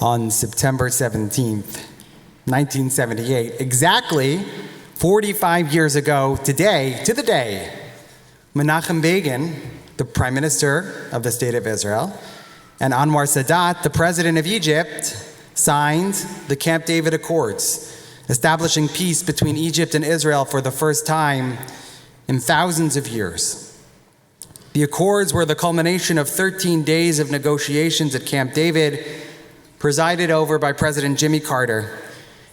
on September 17th, 1978, exactly 45 years ago today, to the day, Menachem Begin, the Prime Minister of the State of Israel, and Anwar Sadat, the President of Egypt, signed the Camp David Accords, establishing peace between Egypt and Israel for the first time in thousands of years. The Accords were the culmination of 13 days of negotiations at Camp David, presided over by President Jimmy Carter.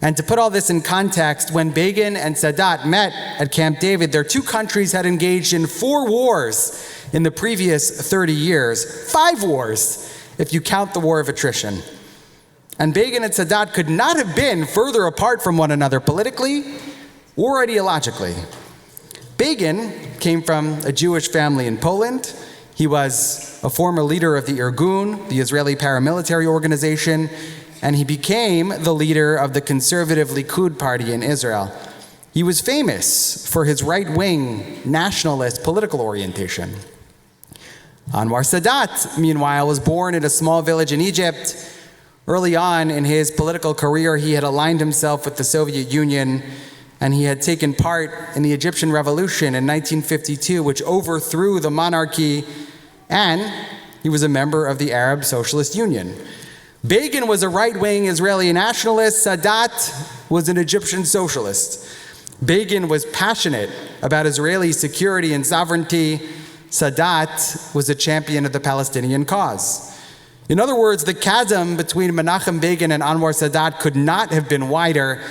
And to put all this in context, when Begin and Sadat met at Camp David, their two countries had engaged in 4 wars in the previous 30 years, 5 wars, if you count the war of attrition. And Begin and Sadat could not have been further apart from one another politically or ideologically. Begin came from a Jewish family in Poland. He was a former leader of the Irgun, the Israeli paramilitary organization, and he became the leader of the conservative Likud party in Israel. He was famous for his right-wing nationalist political orientation. Anwar Sadat, meanwhile, was born in a small village in Egypt. Early on in his political career, he had aligned himself with the Soviet Union, and he had taken part in the Egyptian Revolution in 1952, which overthrew the monarchy, and he was a member of the Arab Socialist Union. Begin was a right-wing Israeli nationalist. Sadat was an Egyptian socialist. Begin was passionate about Israeli security and sovereignty. Sadat was a champion of the Palestinian cause. In other words, the chasm between Menachem Begin and Anwar Sadat could not have been wider.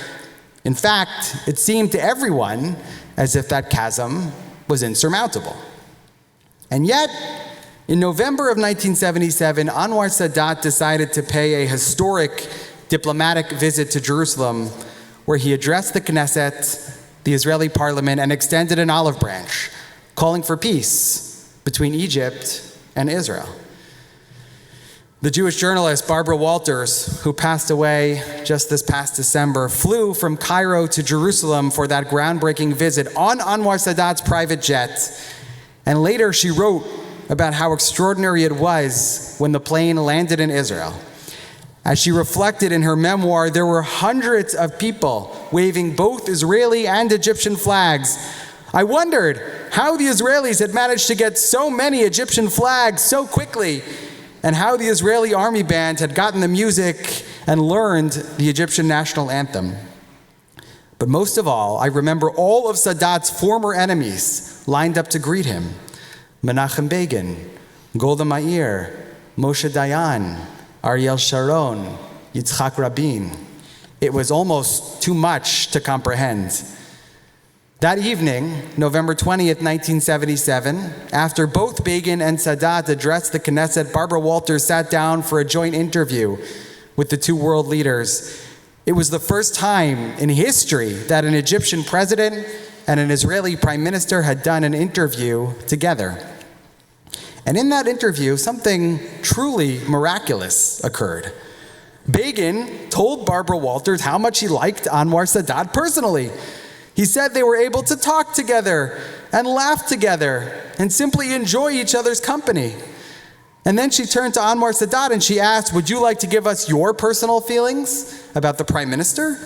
In fact, it seemed to everyone as if that chasm was insurmountable. And yet, in November of 1977, Anwar Sadat decided to pay a historic diplomatic visit to Jerusalem, where he addressed the Knesset, the Israeli parliament, and extended an olive branch, calling for peace between Egypt and Israel. The Jewish journalist Barbara Walters, who passed away just this past December, flew from Cairo to Jerusalem for that groundbreaking visit on Anwar Sadat's private jet. And later she wrote about how extraordinary it was when the plane landed in Israel. As she reflected in her memoir, there were hundreds of people waving both Israeli and Egyptian flags. I wondered how the Israelis had managed to get so many Egyptian flags so quickly, and how the Israeli army band had gotten the music and learned the Egyptian national anthem. But most of all, I remember all of Sadat's former enemies lined up to greet him. Menachem Begin, Golda Meir, Moshe Dayan, Ariel Sharon, Yitzhak Rabin. It was almost too much to comprehend. That evening, November 20th, 1977, after both Begin and Sadat addressed the Knesset, Barbara Walters sat down for a joint interview with the two world leaders. It was the first time in history that an Egyptian president and an Israeli prime minister had done an interview together. And in that interview, something truly miraculous occurred. Begin told Barbara Walters how much he liked Anwar Sadat personally. He said they were able to talk together and laugh together and simply enjoy each other's company. And then she turned to Anwar Sadat and she asked, "Would you like to give us your personal feelings about the prime minister?"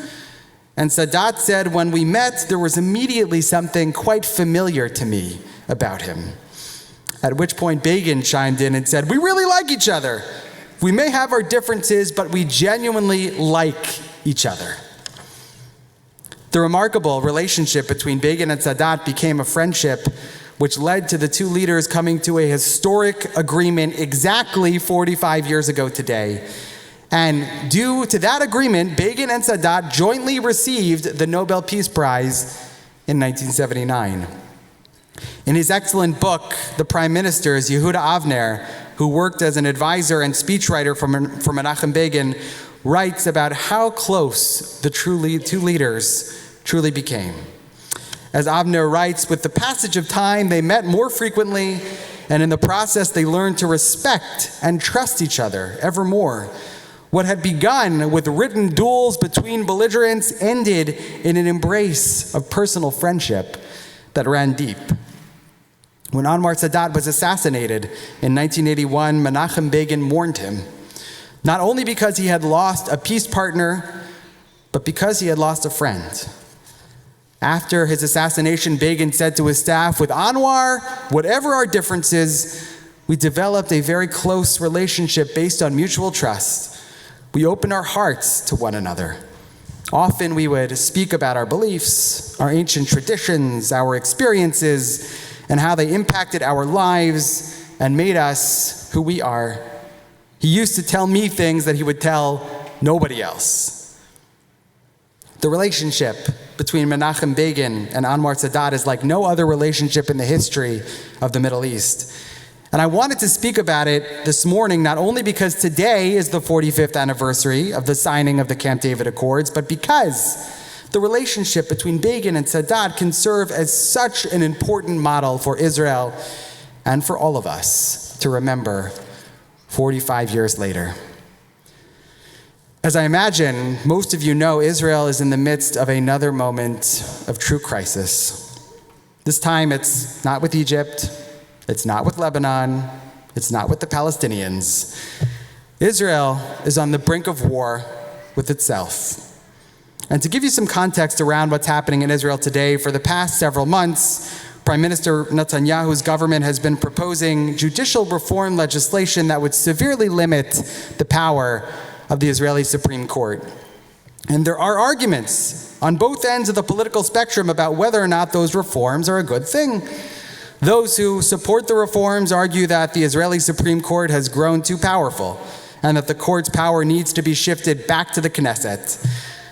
And Sadat said, "When we met, there was immediately something quite familiar to me about him." At which point Begin chimed in and said, "We really like each other. We may have our differences, but we genuinely like each other." The remarkable relationship between Begin and Sadat became a friendship which led to the two leaders coming to a historic agreement exactly 45 years ago today. And due to that agreement, Begin and Sadat jointly received the Nobel Peace Prize in 1979. In his excellent book, The Prime Ministers, Yehuda Avner, who worked as an advisor and speechwriter for Menachem Begin, writes about how close the two leaders truly became. As Avner writes, with the passage of time, they met more frequently, and in the process, they learned to respect and trust each other ever more. What had begun with written duels between belligerents ended in an embrace of personal friendship that ran deep. When Anwar Sadat was assassinated in 1981, Menachem Begin mourned him. not only because he had lost a peace partner, but because he had lost a friend. After his assassination, Begin said to his staff, "With Anwar, whatever our differences, we developed a very close relationship based on mutual trust. We opened our hearts to one another. Often we would speak about our beliefs, our ancient traditions, our experiences, and how they impacted our lives and made us who we are. He used to tell me things that he would tell nobody else." The relationship between Menachem Begin and Anwar Sadat is like no other relationship in the history of the Middle East. And I wanted to speak about it this morning, not only because today is the 45th anniversary of the signing of the Camp David Accords, but because the relationship between Begin and Sadat can serve as such an important model for Israel and for all of us to remember 45 years later. As I imagine, most of you know, Israel is in the midst of another moment of true crisis. This time it's not with Egypt, it's not with Lebanon, it's not with the Palestinians. Israel is on the brink of war with itself. And to give you some context around what's happening in Israel today, for the past several months, Prime Minister Netanyahu's government has been proposing judicial reform legislation that would severely limit the power of the Israeli Supreme Court. And there are arguments on both ends of the political spectrum about whether or not those reforms are a good thing. Those who support the reforms argue that the Israeli Supreme Court has grown too powerful and that the court's power needs to be shifted back to the Knesset.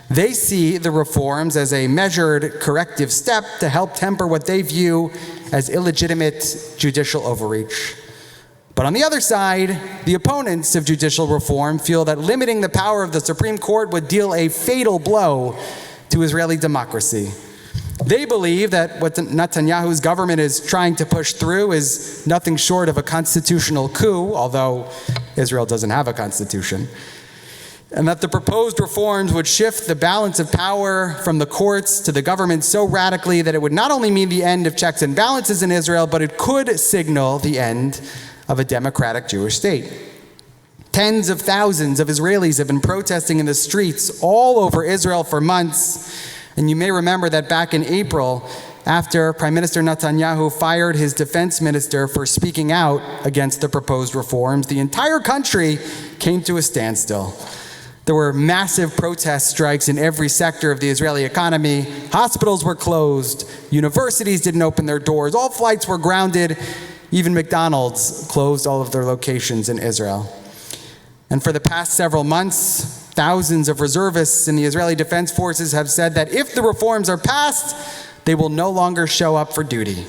They see the reforms as a measured corrective step to help temper what they view as illegitimate judicial overreach. But on the other side, the opponents of judicial reform feel that limiting the power of the Supreme Court would deal a fatal blow to Israeli democracy. They believe that what Netanyahu's government is trying to push through is nothing short of a constitutional coup, although Israel doesn't have a constitution, and that the proposed reforms would shift the balance of power from the courts to the government so radically that it would not only mean the end of checks and balances in Israel, but it could signal the end of a democratic Jewish state. Tens of thousands of Israelis have been protesting in the streets all over Israel for months. And you may remember that back in April, after Prime Minister Netanyahu fired his defense minister for speaking out against the proposed reforms, the entire country came to a standstill. There were massive protest strikes in every sector of the Israeli economy. Hospitals were closed. Universities didn't open their doors. All flights were grounded. Even McDonald's closed all of their locations in Israel. And for the past several months, thousands of reservists in the Israeli Defense Forces have said that if the reforms are passed, they will no longer show up for duty.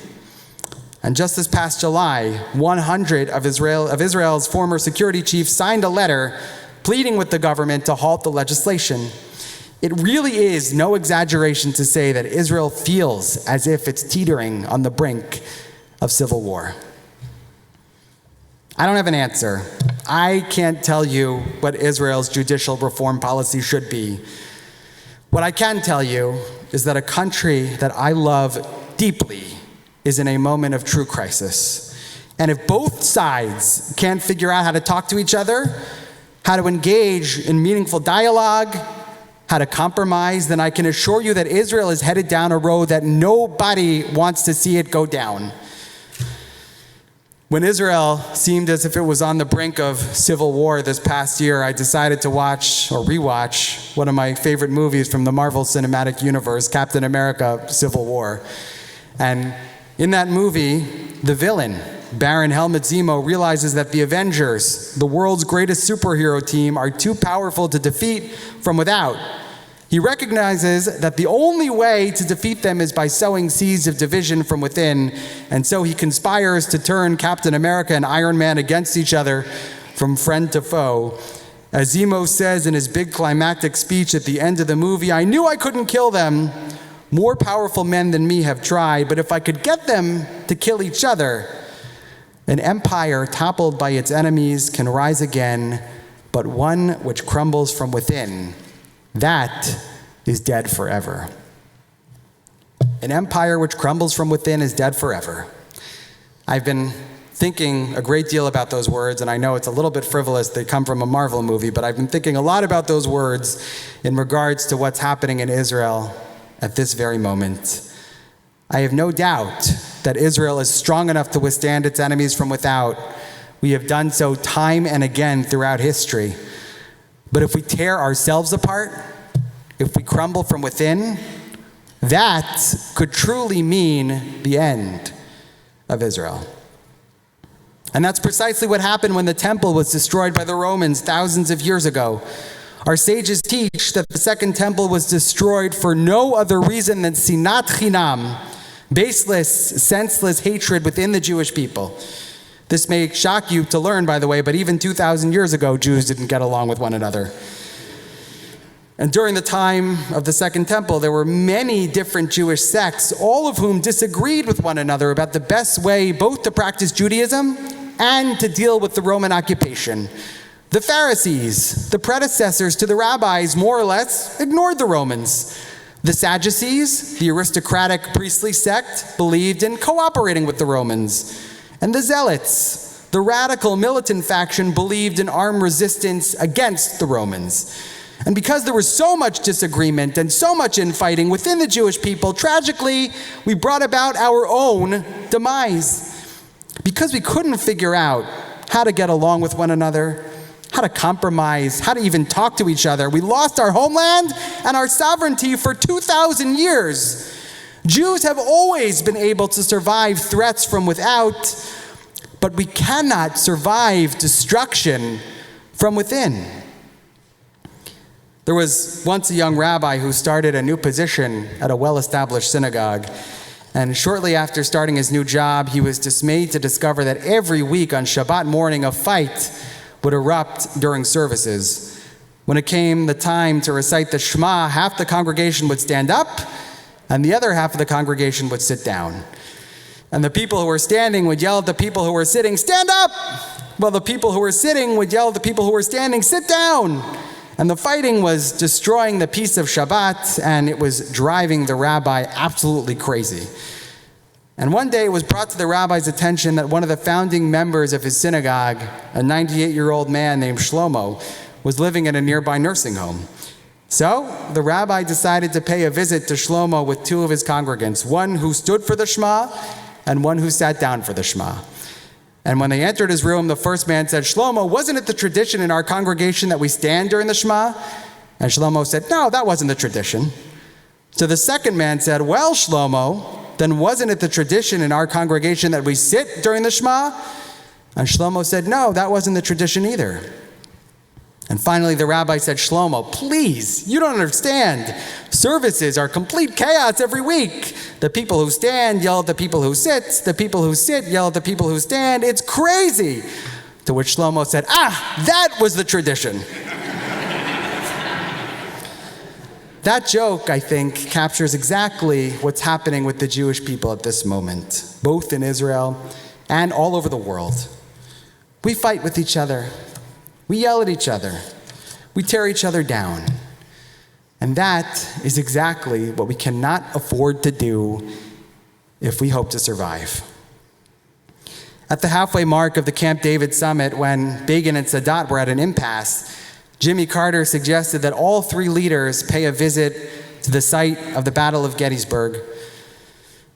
And just this past July, 100 of Israel's former security chiefs signed a letter pleading with the government to halt the legislation. It really is no exaggeration to say that Israel feels as if it's teetering on the brink of civil war. I don't have an answer. I can't tell you what Israel's judicial reform policy should be. What I can tell you is that a country that I love deeply is in a moment of true crisis. And if both sides can't figure out how to talk to each other, how to engage in meaningful dialogue, how to compromise, then I can assure you that Israel is headed down a road that nobody wants to see it go down. When Israel seemed as if it was on the brink of civil war this past year, I decided to watch or rewatch one of my favorite movies from the Marvel Cinematic Universe, Captain America: Civil War. And in that movie, the villain, Baron Helmut Zemo, realizes that the Avengers, the world's greatest superhero team, are too powerful to defeat from without. He recognizes that the only way to defeat them is by sowing seeds of division from within, and so he conspires to turn Captain America and Iron Man against each other from friend to foe. As Zemo says in his big climactic speech at the end of the movie, "I knew I couldn't kill them. More powerful men than me have tried, but if I could get them to kill each other, an empire toppled by its enemies can rise again, but one which crumbles from within, that is dead forever." An empire which crumbles from within is dead forever. I've been thinking a great deal about those words, and I know it's a little bit frivolous, they come from a Marvel movie, but I've been thinking a lot about those words in regards to what's happening in Israel at this very moment. I have no doubt that Israel is strong enough to withstand its enemies from without. We have done so time and again throughout history. But if we tear ourselves apart, if we crumble from within, that could truly mean the end of Israel. And that's precisely what happened when the temple was destroyed by the Romans thousands of years ago. Our sages teach that the second temple was destroyed for no other reason than sinat chinam, baseless, senseless hatred within the Jewish people. This may shock you to learn, by the way, but even 2,000 years ago, Jews didn't get along with one another. And during the time of the Second Temple, there were many different Jewish sects, all of whom disagreed with one another about the best way both to practice Judaism and to deal with the Roman occupation. The Pharisees, the predecessors to the rabbis, more or less ignored the Romans. The Sadducees, the aristocratic priestly sect, believed in cooperating with the Romans. And the Zealots, the radical militant faction, believed in armed resistance against the Romans. And because there was so much disagreement and so much infighting within the Jewish people, tragically, we brought about our own demise. Because we couldn't figure out how to get along with one another, how to compromise, how to even talk to each other, we lost our homeland and our sovereignty for 2,000 years. Jews have always been able to survive threats from without, but we cannot survive destruction from within. There was once a young rabbi who started a new position at a well-established synagogue. And shortly after starting his new job, he was dismayed to discover that every week on Shabbat morning, a fight would erupt during services. When it came the time to recite the Shema, half the congregation would stand up, and the other half of the congregation would sit down. And the people who were standing would yell at the people who were sitting, "Stand up!" While the people who were sitting would yell at the people who were standing, "Sit down!" And the fighting was destroying the peace of Shabbat, and it was driving the rabbi absolutely crazy. And one day it was brought to the rabbi's attention that one of the founding members of his synagogue, a 98-year-old man named Shlomo, was living in a nearby nursing home. So the rabbi decided to pay a visit to Shlomo with two of his congregants, one who stood for the Shema and one who sat down for the Shema. And when they entered his room, the first man said, "Shlomo, wasn't it the tradition in our congregation that we stand during the Shema?" And Shlomo said, "No, that wasn't the tradition." So the second man said, "Well, Shlomo, then wasn't it the tradition in our congregation that we sit during the Shema?" And Shlomo said, "No, that wasn't the tradition either." And finally, the rabbi said, "Shlomo, please, you don't understand. Services are complete chaos every week. The people who stand yell at the people who sit. The people who sit yell at the people who stand. It's crazy." To which Shlomo said, "That was the tradition." That joke, I think, captures exactly what's happening with the Jewish people at this moment, both in Israel and all over the world. We fight with each other. We yell at each other. We tear each other down. And that is exactly what we cannot afford to do if we hope to survive. At the halfway mark of the Camp David summit, when Begin and Sadat were at an impasse, Jimmy Carter suggested that all three leaders pay a visit to the site of the Battle of Gettysburg.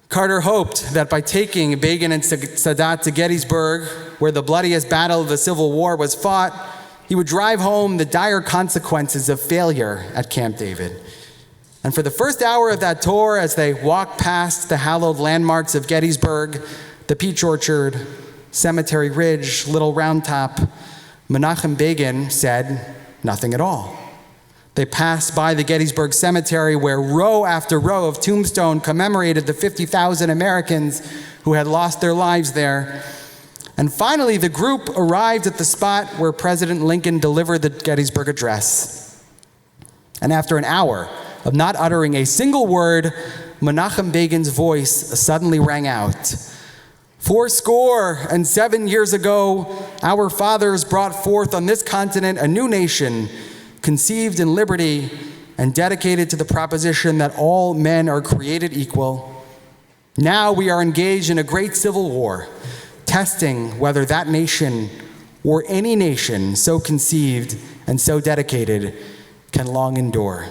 Carter hoped that by taking Begin and Sadat to Gettysburg, where the bloodiest battle of the Civil War was fought, he would drive home the dire consequences of failure at Camp David. And for the first hour of that tour, as they walked past the hallowed landmarks of Gettysburg, the Peach Orchard, Cemetery Ridge, Little Round Top, Menachem Begin said nothing at all. They passed by the Gettysburg Cemetery, where row after row of tombstone commemorated the 50,000 Americans who had lost their lives there. And finally, the group arrived at the spot where President Lincoln delivered the Gettysburg Address. And after an hour of not uttering a single word, Menachem Begin's voice suddenly rang out. 407 years ago, our fathers brought forth on this continent a new nation, conceived in liberty and dedicated to the proposition that all men are created equal. Now we are engaged in a great civil war, testing whether that nation or any nation so conceived and so dedicated can long endure.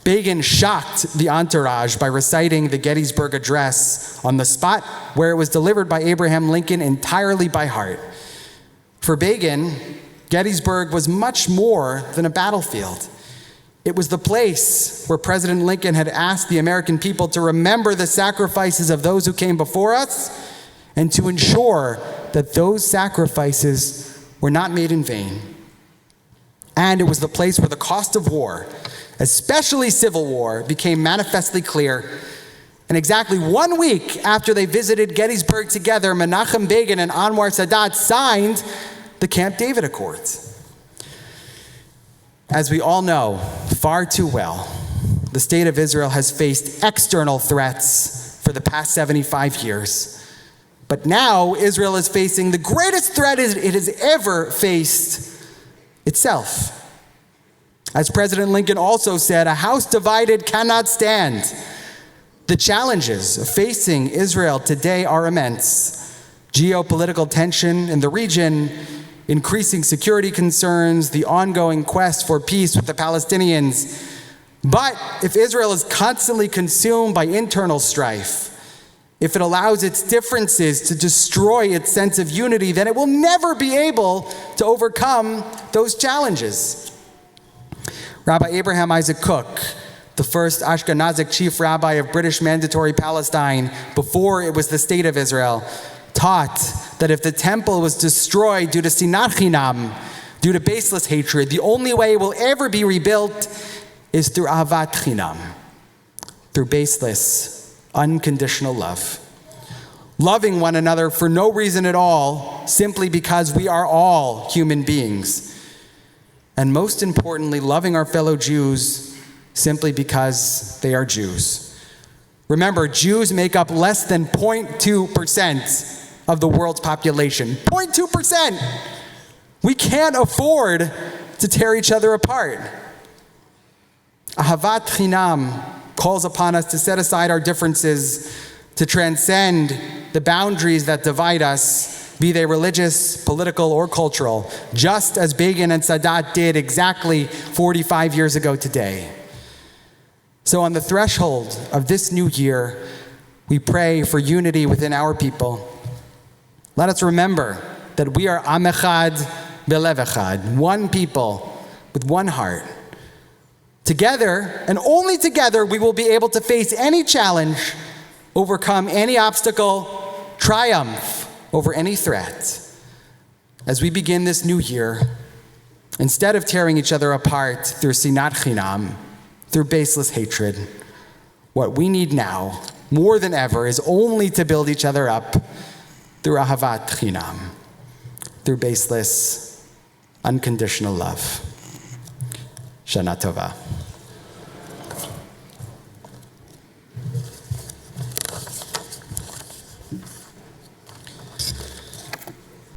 Begin shocked the entourage by reciting the Gettysburg Address on the spot where it was delivered by Abraham Lincoln entirely by heart. For Begin, Gettysburg was much more than a battlefield. It was the place where President Lincoln had asked the American people to remember the sacrifices of those who came before us and to ensure that those sacrifices were not made in vain. And it was the place where the cost of war, especially civil war, became manifestly clear. And exactly 1 week after they visited Gettysburg together, Menachem Begin and Anwar Sadat signed the Camp David Accords. As we all know far too well, the state of Israel has faced external threats for the past 75 years. But now Israel is facing the greatest threat it has ever faced itself. As President Lincoln also said, a house divided cannot stand. The challenges facing Israel today are immense. Geopolitical tension in the region, increasing security concerns, the ongoing quest for peace with the Palestinians. But if Israel is constantly consumed by internal strife, if it allows its differences to destroy its sense of unity, then it will never be able to overcome those challenges. Rabbi Abraham Isaac Cook, the first Ashkenazic chief rabbi of British Mandatory Palestine before it was the state of Israel, taught that if the temple was destroyed due to sinat chinam, due to baseless hatred, the only way it will ever be rebuilt is through ahavat chinam, through baseless, unconditional love. Loving one another for no reason at all, simply because we are all human beings. And most importantly, loving our fellow Jews simply because they are Jews. Remember, Jews make up less than 0.2% of the world's population. 0.2%! We can't afford to tear each other apart. Ahavat chinam calls upon us to set aside our differences, to transcend the boundaries that divide us, be they religious, political, or cultural, just as Begin and Sadat did exactly 45 years ago today. So on the threshold of this new year, we pray for unity within our people. Let us remember that we are Am Echad Belev Echad, one people with one heart. Together, and only together, we will be able to face any challenge, overcome any obstacle, triumph over any threat. As we begin this new year, instead of tearing each other apart through sinat chinam, through baseless hatred, what we need now, more than ever, is only to build each other up through ahavat chinam, through baseless, unconditional love. Shana Tova.